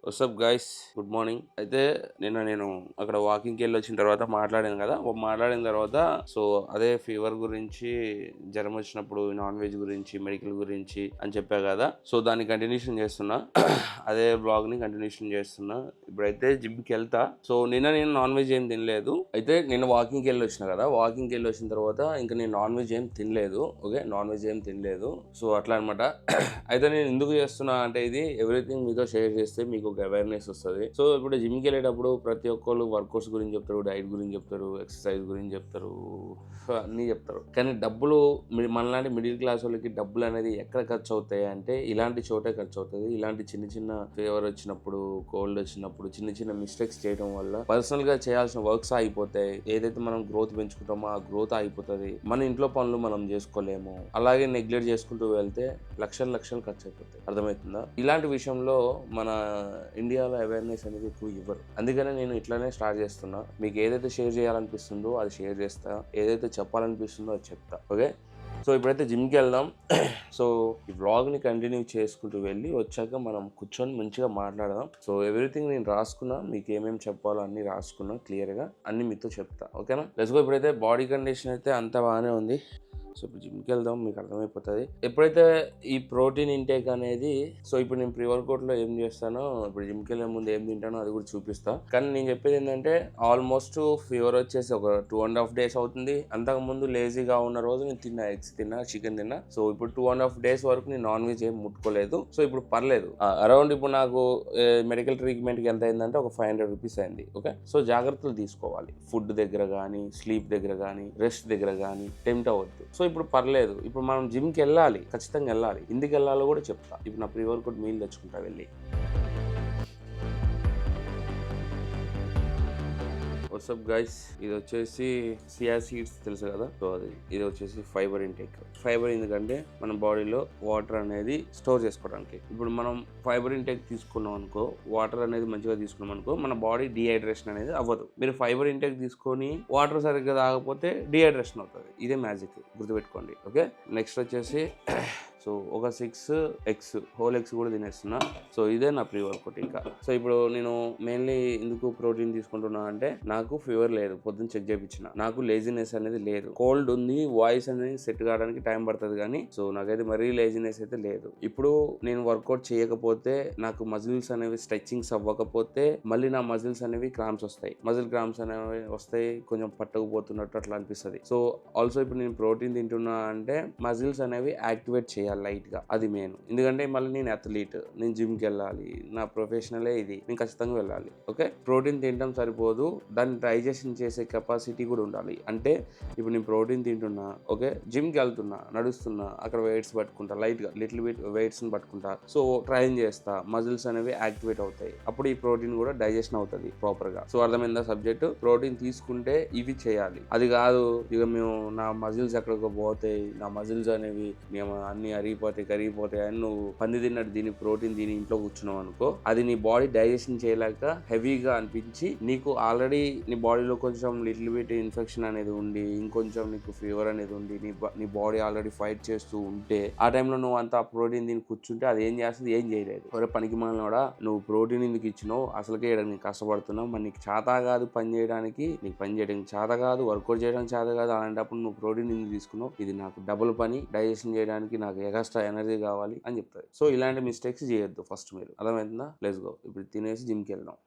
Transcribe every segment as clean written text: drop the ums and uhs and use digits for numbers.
WhatsApp guys, good morning. అయితే నేను అక్కడ వాకింగ్కి వెళ్ళి వచ్చిన తర్వాత మాట్లాడాను కదా. మాట్లాడిన తర్వాత సో అదే ఫీవర్ గురించి, జ్వరం వచ్చినప్పుడు నాన్ వెజ్ గురించి, మెడికల్ గురించి అని చెప్పా కదా. సో దాన్ని కంటిన్యూషన్ చేస్తున్నా. అదే బ్లాగ్ ని కంటిన్యూషన్ చేస్తున్నా. ఇప్పుడైతే జిమ్కి వెళ్తా. సో నేను నాన్ వెజ్ ఏం తినలేదు. అయితే నేను వాకింగ్కి వెళ్ళి వచ్చిన కదా. వాకింగ్కి వెళ్ళి వచ్చిన తర్వాత ఇంకా నేను నాన్ వెజ్ ఏం తినలేదు. ఓకే, నాన్ వెజ్ ఏం తినలేదు. సో అట్లా అనమాట. అయితే నేను ఎందుకు చేస్తున్నా అంటే, ఇది ఎవ్రీథింగ్ మీతో షేర్ చేస్తే మీకు ఒక అవేర్నెస్ వస్తుంది. సో ఇప్పుడు జిమ్కి వెళ్ళేటప్పుడు ప్రతి ఒక్కళ్ళు వర్కౌట్స్ గురించి చెప్తారు, డైట్ గురించి చెప్తారు, ఎక్సర్సైజ్ గురించి చెప్తారు, అన్నీ చెప్తారు. కానీ డబ్బులు మనలాంటి మిడిల్ క్లాస్ వాళ్ళకి డబ్బులు అనేది ఎక్కడ ఖర్చు అవుతాయి అంటే ఇలాంటి చోటే ఖర్చు అవుతుంది. ఇలాంటి చిన్న చిన్న ఫీవర్ వచ్చినప్పుడు, కోల్డ్ వచ్చినప్పుడు చిన్న చిన్న మిస్టేక్స్ చేయడం వల్ల పర్సనల్ గా చేయాల్సిన వర్క్స్ ఆగిపోతాయి. ఏదైతే మనం గ్రోత్ పెంచుకుంటామో ఆ గ్రోత్ ఆగిపోతుంది. మన ఇంట్లో పనులు మనం చేసుకోలేము. అలాగే నెగ్లెక్ట్ చేసుకుంటూ వెళ్తే లక్షలు లక్షలు ఖర్చు అయిపోతాయి. అర్థమవుతుందా? ఇలాంటి విషయంలో మన ఇండియాలో అవేర్నెస్ అనేది ఎక్కువ ఇవ్వరు. అందుకనే నేను ఇట్లానే స్టార్ట్ చేస్తున్నా. మీకు ఏదైతే షేర్ చేయాలనిపిస్తుందో అది షేర్ చేస్తా, ఏదైతే చెప్పాలనిపిస్తుందో అది చెప్తా. ఓకే, సో ఇప్పుడైతే జిమ్కి వెళ్దాం. సో ఈ వ్లాగ్ని కంటిన్యూ చేసుకుంటూ వెళ్ళి వచ్చాక మనం కూర్చొని మంచిగా మాట్లాడదాం. సో ఎవ్రీథింగ్ నేను రాసుకున్నా, మీకు ఏమేమి చెప్పాలో అన్ని రాసుకున్నా క్లియర్గా, అన్ని మీతో చెప్తా. ఓకేనా? Let's go. ఇప్పుడైతే బాడీ కండిషన్ అయితే అంత బాగానే ఉంది. సో ఇప్పుడు జిమ్కి వెళ్దాం, మీకు అర్థమైపోతుంది. ఎప్పుడైతే ఈ ప్రోటీన్ ఇంటేక్ అనేది, సో ఇప్పుడు నేను ప్రీ వర్కౌట్లో ఏం చేస్తానో, ఇప్పుడు జిమ్కి వెళ్ళే ముందు ఏం తింటానో అది కూడా చూపిస్తా. కానీ నేను చెప్పేది ఏంటంటే, ఆల్మోస్ట్ ఫీవర్ వచ్చేసి ఒక 2.5 days అవుతుంది. అంతకుముందు లేజీగా ఉన్న రోజు నేను తిన్నా, ఎగ్స్ తిన్నా, చికెన్ తిన్నా. సో ఇప్పుడు 2.5 days వరకు నేను నాన్ వెజ్ ఏం ముట్టుకోలేదు. సో ఇప్పుడు పర్లేదు. అరౌండ్ ఇప్పుడు నాకు మెడికల్ ట్రీట్మెంట్కి ఎంత అయిందంటే ఒక 500 rupees అయింది. ఓకే, సో జాగ్రత్తలు తీసుకోవాలి. ఫుడ్ దగ్గర కానీ, స్లీప్ దగ్గర కానీ, రెస్ట్ దగ్గర కానీ టెంప్ట్ అవ్వద్దు. సో ఇప్పుడు పర్లేదు. ఇప్పుడు మనం జిమ్కి వెళ్ళాలి, ఖచ్చితంగా వెళ్ళాలి. ఎందుకు వెళ్ళాలో కూడా చెప్తా. ఇప్పుడు నా ప్రీ వర్కౌట్ మీల్ తెచ్చుకుంటా వెళ్ళి. వాట్సాప్ గైస్, ఇది వచ్చేసి సియా సీడ్స్ తెలుసు కదా. సో ఇది వచ్చేసి ఫైబర్ ఇంటేక్. ఫైబర్ ఎందుకంటే మన బాడీలో వాటర్ అనేది స్టోర్ చేసుకోవడానికి. ఇప్పుడు మనం ఫైబర్ ఇంటేక్ తీసుకున్నాం అనుకో, వాటర్ అనేది మంచిగా తీసుకున్నాం అనుకో, మన బాడీ డిహైడ్రేషన్ అనేది అవ్వదు. మీరు ఫైబర్ ఇంటేక్ తీసుకొని వాటర్ సరిగ్గా తాగకపోతే డిహైడ్రేషన్ అవుతుంది. ఇదే మ్యాజిక్, గుర్తుపెట్టుకోండి. ఓకే, నెక్స్ట్ వచ్చేసి సో ఒక 6 eggs, హోల్ ఎగ్స్ కూడా తినేస్తున్నా. సో ఇదే నా ప్రీ వర్కౌట్. ఇంకా సో ఇప్పుడు నేను మెయిన్లీ ఎందుకు ప్రోటీన్ తీసుకుంటున్నా అంటే, నాకు ఫీవర్ లేదు, పొద్దున్న చెక్ చేయించిన. నాకు లేజినెస్ అనేది లేదు. కోల్డ్ ఉంది, వాయిస్ అనేది సెట్ కావడానికి టైం పడుతుంది కానీ సో నాకైతే మరీ లేజినెస్ అయితే లేదు. ఇప్పుడు నేను వర్కౌట్ చేయకపోతే, నాకు మజిల్స్ అనేవి స్ట్రెచ్చింగ్స్ అవ్వకపోతే మళ్ళీ నా మజిల్స్ అనేవి క్రాంప్స్ వస్తాయి. మజిల్ క్రాంప్స్ అనేవి వస్తాయి, కొంచెం పట్టుకుపోతున్నట్టు అట్లా అనిపిస్తుంది. సో ఆల్సో ఇప్పుడు నేను ప్రోటీన్ తింటున్నా అంటే మజిల్స్ అనేవి యాక్టివేట్ చేయాలి లైట్ గా. అది మెయిన్. ఎందుకంటే మళ్ళీ నేను అథ్లీట్, నేను జిమ్కి వెళ్ళాలి, నా ప్రొఫెషనలే ఇది, నేను ఖచ్చితంగా వెళ్ళాలి. ఓకే, ప్రోటీన్ తినడం సరిపోదు, దాన్ని డైజెషన్ చేసే కెపాసిటీ కూడా ఉండాలి. అంటే ఇప్పుడు నేను ప్రోటీన్ తింటున్నా, ఓకే, జిమ్కి వెళ్తున్నా, నడుస్తున్నా, అక్కడ వెయిట్స్ పట్టుకుంటా, లైట్ గా లిటిల్ బిట్ వెయిట్స్ పట్టుకుంటా. సో ట్రైన్ చేస్తా, మజిల్స్ అనేవి యాక్టివేట్ అవుతాయి. అప్పుడు ఈ ప్రోటీన్ కూడా డైజెషన్ అవుతుంది ప్రాపర్ గా. సో అర్థమైందా సబ్జెక్ట్? ప్రోటీన్ తీసుకుంటే ఇవి చేయాలి. అది కాదు ఇక మేము నా మజిల్స్ ఎక్కడికో పోతాయి, నా మజిల్స్ అనేవి మేము అన్ని కరిగిపోతాయి అని నువ్వు పంది తిన్నట్టు దీని ప్రోటీన్ దీని ఇంట్లో కూర్చున్నావు అనుకో, అది నీ బాడీ డైజెషన్ చేయలేక హెవీగా అనిపించి, నీకు ఆల్రెడీ నీ బాడీలో కొంచెం లిటిల్ బిట్ ఇన్ఫెక్షన్ అనేది ఉండి, ఇంకొంచెం నీకు ఫీవర్ అనేది ఉండి, నీ బాడీ ఆల్రెడీ ఫైట్ చేస్తూ ఉంటే, ఆ టైంలో నువ్వు అంతా ప్రోటీన్ దీన్ని కూర్చుంటే అది ఏం చేస్తుంది? ఏం చేయలేదు. ఎవరో పనికి మాలినోడా, నువ్వు ప్రోటీన్ ఎందుకు ఇచ్చినావు? అసలుకే నీకు కష్టపడుతున్నావు, మరి నీకు చేత కాదు పని చేయడానికి, నీకు పని చేయడానికి చేత కాదు, వర్కౌట్ చేయడానికి చేత కాదు, అలాంటప్పుడు నువ్వు ప్రోటీన్ ఎందుకు తీసుకున్నావు? ఇది నాకు డబుల్ పని, డైజెషన్ చేయడానికి నాకు ఎక్స్ట్రా ఎనర్జీ కావాలి అని చెప్తుంది. సో ఇలాంటి మిస్టేక్స్ చేయొద్దు ఫస్ట్ మీరు. అర్థమవుతుందా? Let's go. ఇప్పుడు తినేసి జిమ్కి వెళ్దాం.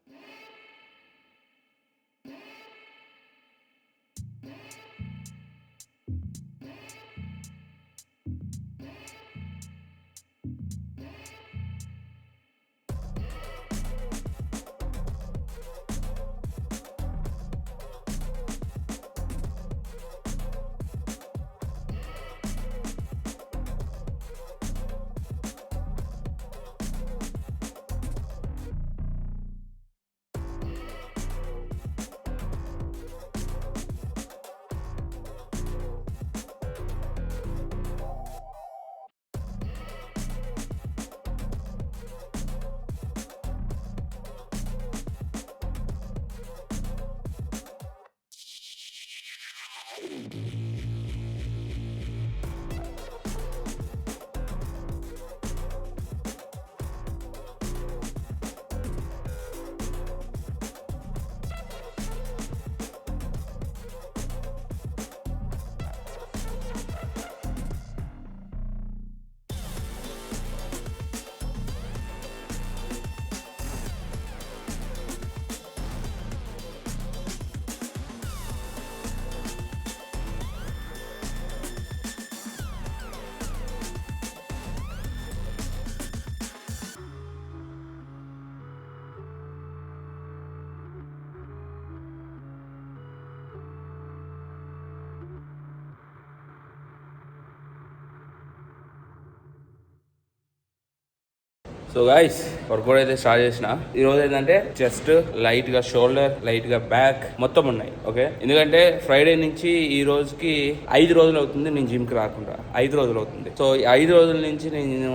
సో గైస్ వర్కౌట్ అయితే స్టార్ట్ చేసిన. ఈ రోజు ఏంటంటే చెస్ట్, లైట్ గా షోల్డర్, లైట్ గా బ్యాక్ మొత్తం ఉన్నాయి. ఓకే, ఎందుకంటే ఫ్రైడే నుంచి ఈ రోజుకి 5 రోజులు అవుతుంది నేను జిమ్ కి రాకుండా. 5 రోజులు అవుతుంది. సో ఈ 5 రోజుల నుంచి నేను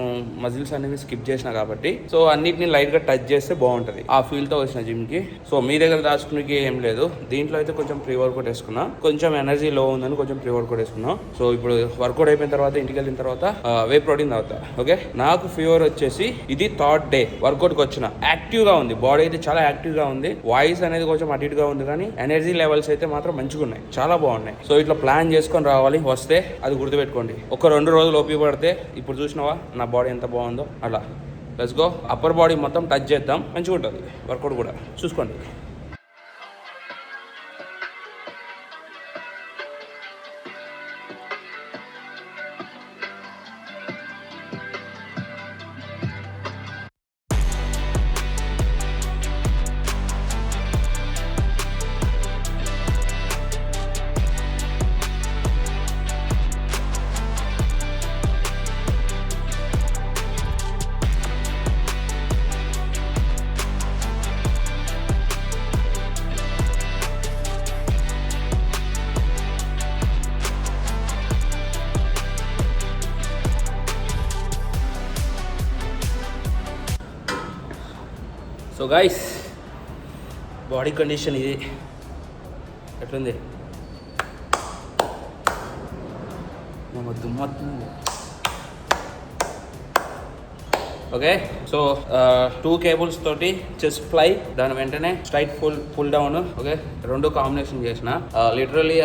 మజిల్స్ అనేవి స్కిప్ చేసిన కాబట్టి సో అన్నిటిని లైట్ గా టచ్ చేస్తే బాగుంటది. ఆ ఫీల్ తో వచ్చిన జిమ్ కి. సో మీ దగ్గర దాచుకునే ఏం లేదు. దీంట్లో అయితే కొంచెం ప్రీ వర్కౌట్ వేసుకున్నా. కొంచెం ఎనర్జీ లో ఉందని కొంచెం ప్రీ వర్కౌట్ వేసుకున్నాం. సో ఇప్పుడు వర్కౌట్ అయిపోయిన తర్వాత ఇంటికి వెళ్ళిన తర్వాత వే ప్రోటీన్ తాగుతా. ఓకే, నాకు ఫీవర్ వచ్చేసి ఇది 3rd డే వర్కౌట్ కి వచ్చిన. యాక్టివ్ గా ఉంది బాడీ అయితే, చాలా యాక్టివ్ గా ఉంది. వాయిస్ అనేది కొంచెం అటు ఇటుగా ఉంది కానీ ఎనర్జీ లెవెల్స్ అయితే మాత్రం మంచిగా ఉన్నాయి, చాలా బాగున్నాయి. సో ఇట్లా ప్లాన్ చేసుకొని రావాలి. వస్తే అది గుర్తుపెట్టుకోండి. ఒక 2 రోజులు ఓపి పడితే ఇప్పుడు చూసినావా నా బాడీ ఎంత బాగుందో. అలా లెట్స్ గో. అప్పర్ బాడీ మొత్తం టచ్ చేద్దాం, మంచిగా ఉంటుంది వర్కౌట్ కూడా. చూసుకోండి. సో గైస్ బాడీ కండిషన్ ఇది ఎట్లుంది? దుమ్మత్తుంది. ఓకే, సో 2 కేబుల్స్ తోటి చెస్ట్ ఫ్లై, దాని వెంటనే straight pull down. Okay, 2 combination చేసిన. లిటరలీ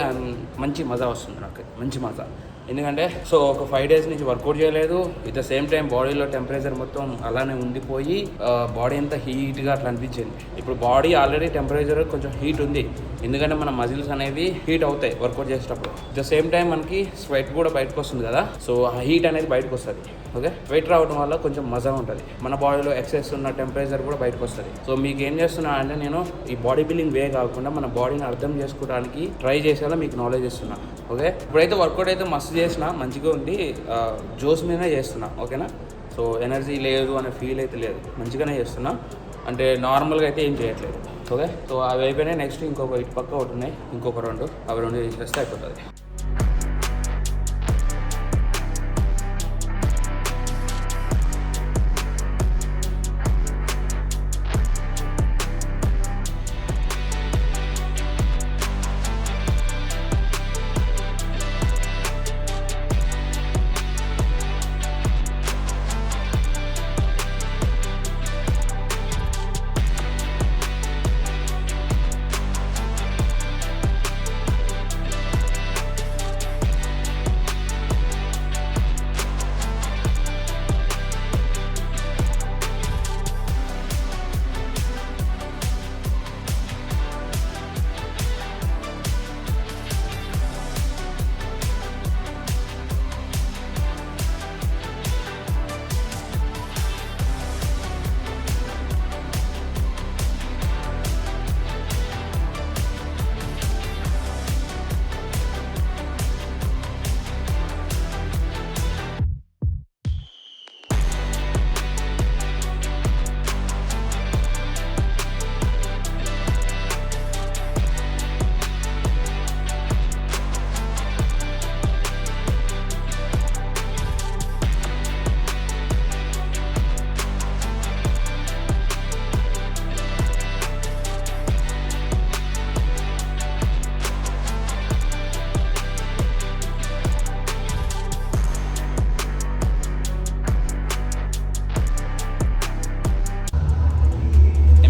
మంచి మజా వస్తుంది నాకు, మంచి మజా. ఎందుకంటే సో ఒక 5 days నుంచి వర్కౌట్ చేయలేదు. ఎట్ ద సేమ్ టైం బాడీలో టెంపరేచర్ మొత్తం అలానే ఉండిపోయి బాడీ అంతా హీట్గా అట్లా అనిపించింది. ఇప్పుడు బాడీ ఆల్రెడీ టెంపరేచర్ కొంచెం హీట్ ఉంది, ఎందుకంటే మన మజిల్స్ అనేవి హీట్ అవుతాయి వర్కౌట్ చేసేటప్పుడు. ఎట్ ద సేమ్ టైం మనకి స్వెట్ కూడా బయటకు వస్తుంది కదా, సో ఆ హీట్ అనేది బయటకు వస్తుంది. ఓకే, వెయిట్ రావడం వల్ల కొంచెం మజా ఉంటుంది. మన బాడీలో ఎక్సెస్ ఉన్న టెంపరేచర్ కూడా బయటకు వస్తుంది. సో మీకు ఏం చేస్తున్నా అంటే నేను ఈ బాడీ బిల్డింగ్ వే కాకుండా మన బాడీని అర్థం చేసుకోవడానికి ట్రై చేసేలా మీకు నాలెడ్జ్ ఇస్తున్నా. ఓకే, ఇప్పుడైతే వర్కౌట్ అయితే మస్తు చేసిన, మంచిగా ఉండి జోస్ మీదనే చేస్తున్నా. ఓకేనా, సో ఎనర్జీ లేదు అనే ఫీల్ అయితే లేదు, మంచిగానే చేస్తున్నా. అంటే నార్మల్గా అయితే ఏం చేయట్లేదు. ఓకే, సో అవి అయిపోయినాయి. నెక్స్ట్ ఇంకొక ఇటు పక్క ఒకటి ఉన్నాయి, ఇంకొక 2, అవి 2 చేసేస్తే అయిపోతుంది.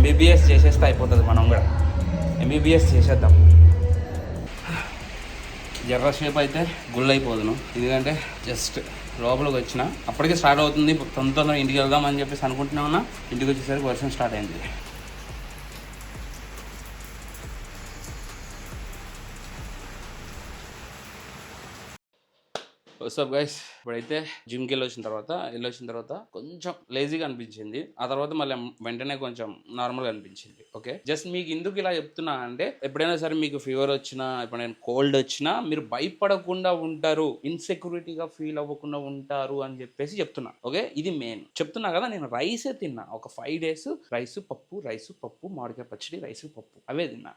ఎంబీబీఎస్ చేసేస్తే అయిపోతుంది. మనం కూడా ఎంబీబీఎస్ చేసేద్దాం. జర్ర షేప్ అయితే గుళ్ళు అయిపోదును, ఎందుకంటే జస్ట్ లోపలికి వచ్చిన అప్పటికే స్టార్ట్ అవుతుంది. తొందరగా ఇంటికి వెళ్దాం అని చెప్పేసి అనుకుంటున్నా ఉన్నా. ఇంటికి వచ్చేసరికి వర్షం స్టార్ట్ అయింది. వాట్సాప్ గైస్, ఇప్పుడైతే జిమ్కి వెళ్ళొచ్చిన తర్వాత కొంచెం లేజీగా అనిపించింది. ఆ తర్వాత మళ్ళీ వెంటనే కొంచెం నార్మల్గా అనిపించింది. ఓకే, జస్ట్ మీకు ఎందుకు ఇలా చెప్తున్నా అంటే, ఎప్పుడైనా సరే మీకు ఫీవర్ వచ్చినా, ఎప్పుడైనా కోల్డ్ వచ్చినా మీరు భయపడకుండా ఉంటారు, ఇన్సెక్యూరిటీగా ఫీల్ అవ్వకుండా ఉంటారు అని చెప్పేసి చెప్తున్నా. ఓకే, ఇది మెయిన్ చెప్తున్నా కదా. నేను రైసే తిన్నా ఒక 5 days, రైస్ పప్పు మామిడికాయ పచ్చడి, రైస్ పప్పు అవే తిన్నా.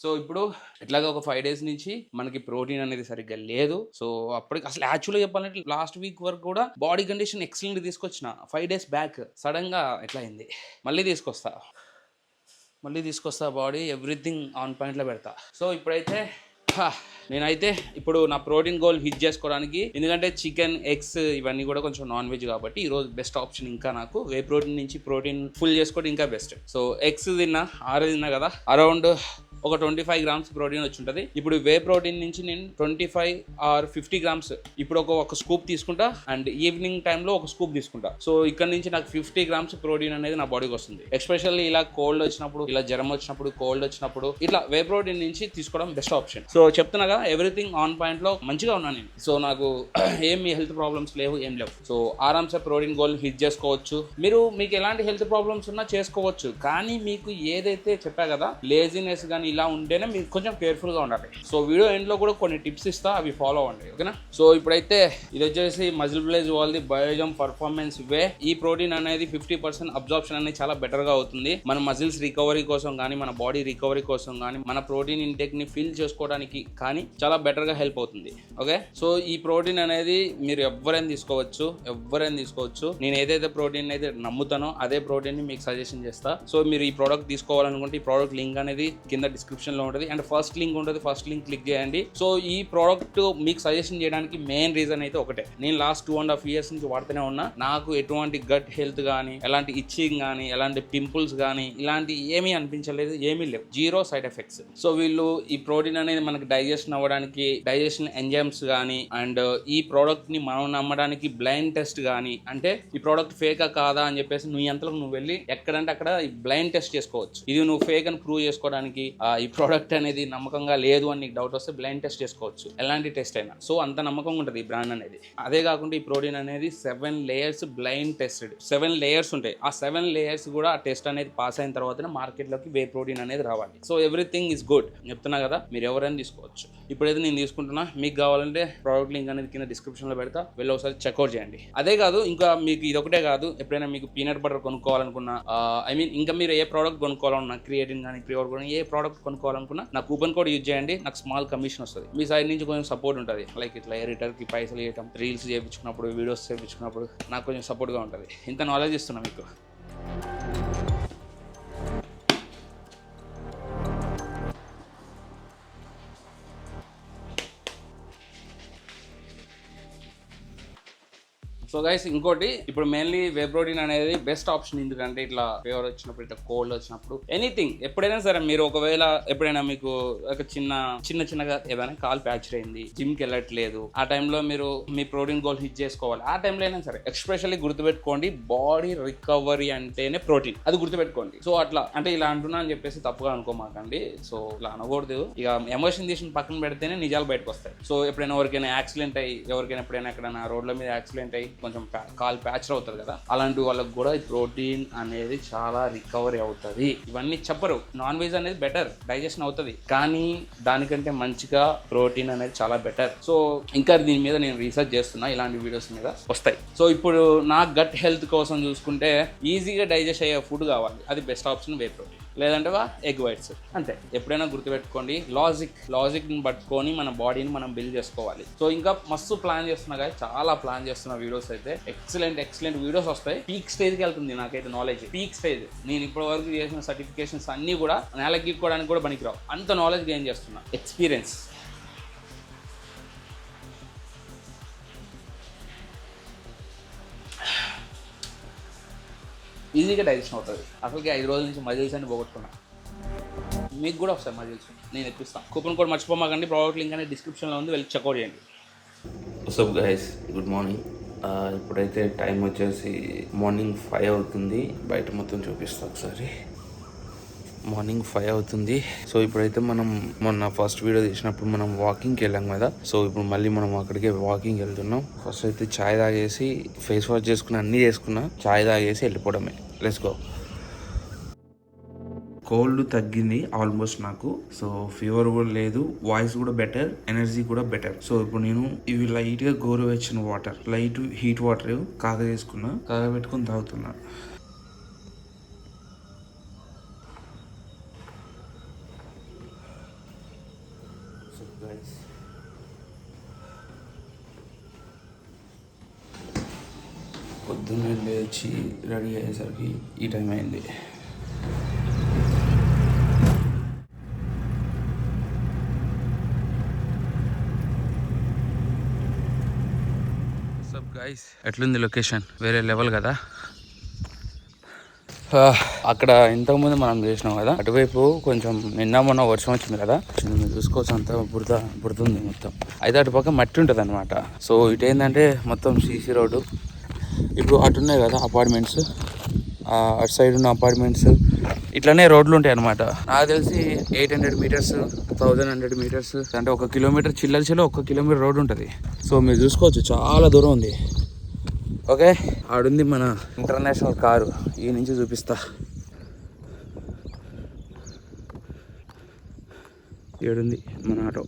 సో ఇప్పుడు ఎట్లాగా ఒక 5 days నుంచి మనకి ప్రోటీన్ అనేది సరిగ్గా లేదు. సో అప్పటికి అసలు యాక్చువల్గా చెప్పాలంటే లాస్ట్ వీక్ వరకు కూడా బాడీ కండిషన్ ఎక్సలెంట్ తీసుకొచ్చిన. 5 days బ్యాక్ సడన్ గా ఎట్లా అయింది, మళ్ళీ తీసుకొస్తా బాడీ ఎవ్రీథింగ్ ఆన్ పాయింట్లో పెడతా. సో ఇప్పుడైతే నేనైతే ఇప్పుడు నా ప్రోటీన్ గోల్ హిట్ చేసుకోవడానికి, ఎందుకంటే చికెన్, ఎగ్స్ ఇవన్నీ కూడా కొంచెం నాన్ వెజ్ కాబట్టి ఈరోజు బెస్ట్ ఆప్షన్ ఇంకా నాకు వే ప్రోటీన్ నుంచి ప్రోటీన్ ఫుల్ చేసుకోవడం ఇంకా బెస్ట్. సో ఎగ్స్ తిన్నా, 6 తిన్నా కదా, అరౌండ్ ఒక 25 grams ప్రోటీన్ వచ్చి ఉంటుంది. ఇప్పుడు వే ప్రోటీన్ నుంచి నేను 25 or 50 grams ఇప్పుడు ఒక స్కూప్ తీసుకుంటా, అండ్ ఈవినింగ్ టైంలో ఒక స్కూప్ తీసుకుంటా. సో ఇక్కడ నుంచి నాకు 50 grams ప్రోటీన్ అనేది నా బాడీకి వస్తుంది. ఎస్పెషల్లీ ఇలా కోల్డ్ వచ్చినప్పుడు, ఇలా జ్వరం వచ్చినప్పుడు, కోల్డ్ వచ్చినప్పుడు ఇట్లా వే ప్రోటీన్ నుంచి తీసుకోవడం బెస్ట్ ఆప్షన్. సో చెప్తున్నా కదా, ఎవ్రీథింగ్ ఆన్ పాయింట్ లో మంచిగా ఉన్నాను నేను. సో నాకు ఏమి హెల్త్ ప్రాబ్లమ్స్ లేవు, ఏం లేవు. సో ఆరామ్సే ప్రోటీన్ గోల్ హిట్ చేసుకోవచ్చు. మీకు ఎలాంటి హెల్త్ ప్రాబ్లమ్స్ ఉన్నా చేసుకోవచ్చు, కానీ మీకు ఏదైతే చెప్పా కదా, లేజినెస్ కానీ ఇలా ఉంటేనే మీరు కొంచెం కేర్ఫుల్గా ఉండాలి. సో వీడియో ఎండ్లో కూడా కొన్ని టిప్స్ ఇస్తా, అవి ఫాలో అవ్వండి. ఓకేనా? సో ఇప్పుడైతే ఇది వచ్చేసి మజిల్ బ్లేజ్ వాళ్ళది బయోజమ్ పర్ఫార్మెన్స్ వే. ఈ ప్రోటీన్ అనేది 50% అబ్జార్ప్షన్ అనేది చాలా బెటర్గా అవుతుంది. మన మజిల్స్ రికవరీ కోసం కానీ, మన బాడీ రికవరీ కోసం కానీ, మన ప్రోటీన్ ఇంటేక్ ని ఫిల్ చేసుకోవడానికి కానీ చాలా బెటర్గా హెల్ప్ అవుతుంది. ఓకే, సో ఈ ప్రోటీన్ అనేది మీరు ఎవరైనా తీసుకోవచ్చు. నేను ఏదైతే ప్రోటీన్ అయితే నమ్ముతానో అదే ప్రోటీన్ ని మీకు సజెషన్ చేస్తా. సో మీరు ఈ ప్రోడక్ట్ తీసుకోవాలనుకుంటే ఈ ప్రోడక్ట్ లింక్ అనేది కింద డిస్క్రిప్షన్ లో ఉంటుంది, అండ్ ఫస్ట్ లింక్ ఉంటుంది. ఫస్ట్ లింక్ క్లిక్ చేయండి. సో ఈ ప్రోడక్ట్ మీకు సజెషన్ చేయడానికి మెయిన్ రీజన్ అయితే ఒకటే, నేను లాస్ట్ 2.5 years నుంచి వాడుతూనే ఉన్నా. నాకు ఎటువంటి గట్ హెల్త్ కానీ, ఎలాంటి ఇచ్చింగ్ కానీ, ఎలాంటి పింపుల్స్ కానీ ఇలాంటి ఏమీ అనిపించలేదు, ఏమీ లేవు, జీరో సైడ్ ఎఫెక్ట్స్. సో వీళ్ళు ఈ ప్రోటీన్ అనేది మనకి డైజెషన్ అవ్వడానికి, డైజెషన్ ఎంజైమ్స్ కానీ, అండ్ ఈ ప్రోడక్ట్ ని మనం నమ్మడానికి బ్లైండ్ టెస్ట్ కానీ, అంటే ఈ ప్రోడక్ట్ ఫేకా కాదా అని చెప్పేసి నువ్వు ఎంతలో నువ్వు వెళ్ళి ఎక్కడంటే అక్కడ ఈ బ్లైండ్ టెస్ట్ చేసుకోవచ్చు. ఇది నువ్వు ఫేక్ అని ప్రూవ్ చేసుకోవడానికి, ఈ ప్రోడక్ట్ అనేది నమ్మకంగా లేదు అని నీకు డౌట్ వస్తే బ్లైండ్ టెస్ట్ చేసుకోవచ్చు, ఎలాంటి టెస్ట్ అయినా. సో అంత నమ్మకంగా ఉంటుంది ఈ బ్రాండ్ అనేది. అదే కాకుండా ఈ ప్రోటీన్ అనేది 7 layers బ్లైండ్ టెస్టెడ్. 7 layers ఉంటాయి. ఆ 7 layers కూడా ఆ టెస్ట్ అనేది పాస్ అయిన తర్వాతనే మార్కెట్ లోకి వే ప్రోటీన్ అనేది రావాలి. సో ఎవ్రీథింగ్ ఇస్ గుడ్ చెప్తున్నా కదా, మీరు ఎవరైనా తీసుకోవచ్చు. ఇప్పుడైతే నేను తీసుకుంటున్నా. మీకు కావాలంటే ప్రోడక్ట్ లింక్ అనేది కింద డిస్క్రిప్షన్ లో పెడతా, వెళ్ళి ఒకసారి చెక్అవుట్ చేయండి. అదే కాదు, ఇంకా మీకు ఇదొకటే కాదు, ఎప్పుడైనా మీకు పీనట్ బటర్ కొనుక్కోవాలనుకున్నా, ఇంకా మీరు ఏ ప్రోడక్ట్ కొనుక్కోవాలన్నా, క్రియేటిన్ కానీ, ప్రీ వర్క్ కానీ ఏ ప్రోడక్ట్ కొనుక్కోవాలనుకున్నా నా కూపన్ కోడ్ యూజ్ చేయండి. నాకు స్మాల్ కమిషన్ వస్తుంది. మీ సైడ్ నుంచి కొంచెం సపోర్ట్ ఉంటుంది. లైక్ ఇట్లా ఎడిటర్కి పైసలు ఇవ్వటం, రీల్స్ చేయించుకున్నప్పుడు, వీడియోస్ చేయించుకున్నప్పుడు నాకు కొంచెం సపోర్ట్గా ఉంటుంది. ఇంత నాలెడ్జ్ ఇస్తున్నా మీకు. సో గైస్, ఇంకోటి, ఇప్పుడు మెయిన్లీ వే ప్రోటీన్ అనేది బెస్ట్ ఆప్షన్. ఎందుకంటే ఇట్లా ఫీవర్ వచ్చినప్పుడు, ఇట్లా కోల్డ్ వచ్చినప్పుడు, ఎనీథింగ్ ఎప్పుడైనా సరే, మీరు ఒకవేళ ఎప్పుడైనా మీకు ఒక చిన్నగా ఏదైనా కాల్ ప్యాచర్ అయింది, జిమ్కి వెళ్ళట్లేదు, ఆ టైంలో మీరు మీ ప్రోటీన్ గోల్ హిట్ చేసుకోవాలి. ఆ టైంలో అయినా సరే ఎస్పెషల్లీ గుర్తుపెట్టుకోండి, బాడీ రికవరీ అంటేనే ప్రోటీన్, అది గుర్తుపెట్టుకోండి. సో అట్లా అంటే ఇలా అంటున్నా అని చెప్పేసి తప్పుగా అనుకోమాకండి. సో ఇలా అనకూడదు. ఇక ఎమోషన్ తీసిన పక్కన పెడితేనే నిజాలు బయటకు వస్తాయి. సో ఎప్పుడైనా ఎవరికైనా యాక్సిడెంట్ అయ్యి, ఎప్పుడైనా ఎక్కడైనా రోడ్ల మీద యాక్సిడెంట్ అయ్యి కొంచెం కాల్ ప్యాచర్ అవుతుంది కదా, అలాంటి వాళ్ళకి కూడా ఈ ప్రోటీన్ అనేది చాలా రికవరీ అవుతుంది. ఇవన్నీ చెప్పరు. నాన్ వెజ్ అనేది బెటర్, డైజెషన్ అవుతుంది, కానీ దానికంటే మంచిగా ప్రోటీన్ అనేది చాలా బెటర్. సో ఇంకా దీని మీద నేను రీసెర్చ్ చేస్తున్నా, ఇలాంటి వీడియోస్ మీద వస్తాయి. సో ఇప్పుడు నా గట్ హెల్త్ కోసం చూసుకుంటే ఈజీగా డైజెస్ట్ అయ్యే ఫుడ్ కావాలి, అది బెస్ట్ ఆప్షన్ వే ప్రోటీన్. లేదంటే ఎగ్ వైట్స్. అంతే. ఎప్పుడైనా గుర్తుపెట్టుకోండి, లాజిక్ని పట్టుకొని మన బాడీని మనం బిల్డ్ చేసుకోవాలి. సో ఇంకా మస్తు ప్లాన్ చేస్తున్నా కదా, చాలా ప్లాన్ చేస్తున్న వీడియోస్ అయితే ఎక్సలెంట్ వీడియోస్ వస్తాయి. పీక్ స్టేజ్కి వెళ్తుంది నాకైతే నాలెడ్జ్, పీక్ స్టేజ్. నేను ఇప్పటి వరకు చేసిన సర్టిఫికేషన్స్ అన్నీ కూడా నేలకి గీక్కోవడానికి కూడా పనికిరావు, అంత నాలెడ్జ్ గెయిన్ చేస్తున్నా, ఎక్స్పీరియన్స్. ఈజీగా డైజెషన్ అవుతుంది. అసలుకి 5 రోజుల నుంచి మజిల్స్ అని పోగొట్టుకున్నా. మీకు కూడా వస్తాయి మజిల్స్, నేను ఇప్పిస్తాను. కూపన్ కోడ్ మర్చిపోమాకండి. ప్రోడక్ట్ లింక్ అనేది డిస్క్రిప్షన్లో ఉంది, వెళ్ళి చెక్అవుట్ చేయండి. What's up guys, good morning. ఇప్పుడైతే టైం వచ్చేసి మార్నింగ్ 5 అవుతుంది. బయట మొత్తం చూపిస్తా ఒకసారి. మార్నింగ్ 5 అవుతుంది. సో ఇప్పుడైతే మనం మొన్న ఫస్ట్ వీడియో తీసినప్పుడు మనం వాకింగ్కి వెళ్ళాం కదా. సో ఇప్పుడు మళ్ళీ మనం అక్కడికే వాకింగ్ వెళ్తున్నాం. ఫస్ట్ అయితే చాయ్ తాగేసి ఫేస్ వాష్ చేసుకున్నా, అన్నీ చేసుకున్నా, చాయ్ తాగేసి వెళ్ళిపోవడమే. Let's go. కోల్డ్ తగ్గింది ఆల్మోస్ట్ నాకు. సో ఫీవర్ కూడా లేదు, వాయిస్ కూడా బెటర్, ఎనర్జీ కూడా బెటర్. సో ఇప్పుడు నేను ఇవి లైట్ గా గోరువెచ్చని వాటర్, లైట్ హీట్ వాటర్ కాగవేసుకున్నా, కాగబెట్టుకుని తాగుతున్నా. పొద్దున్నే లేచి రెడీ అయ్యేసరికి ఈ టైం అయింది. గైస్ ఎట్లుంది లొకేషన్? వేరే లెవెల్ కదా. అక్కడ ఇంతకుముందు మనం చేసినాం కదా, అటువైపు కొంచెం నిన్న మొన్న వర్షం వచ్చింది కదా, మీరు చూసుకోవచ్చు అంతా బుడుతుంది మొత్తం. అయితే అటు పక్క మట్టి ఉంటుంది అనమాట. సో ఇటు ఏంటంటే మొత్తం సీసీ రోడ్డు. ఇప్పుడు అటు ఉన్నాయి కదా అపార్ట్మెంట్స్, అటు సైడ్ ఉన్న అపార్ట్మెంట్స్, ఇట్లానే రోడ్లు ఉంటాయి అనమాట. నాకు తెలిసి 800 మీటర్స్, 1100 మీటర్స్ అంటే 1 కిలోమీటర్ చిల్లర 1 కిలోమీటర్ రోడ్ ఉంటుంది. సో మీరు చూసుకోవచ్చు చాలా దూరం ఉంది. ఓకే, ఆడుంది మన ఇంటర్నేషనల్ కారు, ఈ నుంచి చూపిస్తా. ఏడుంది మన ఆటో.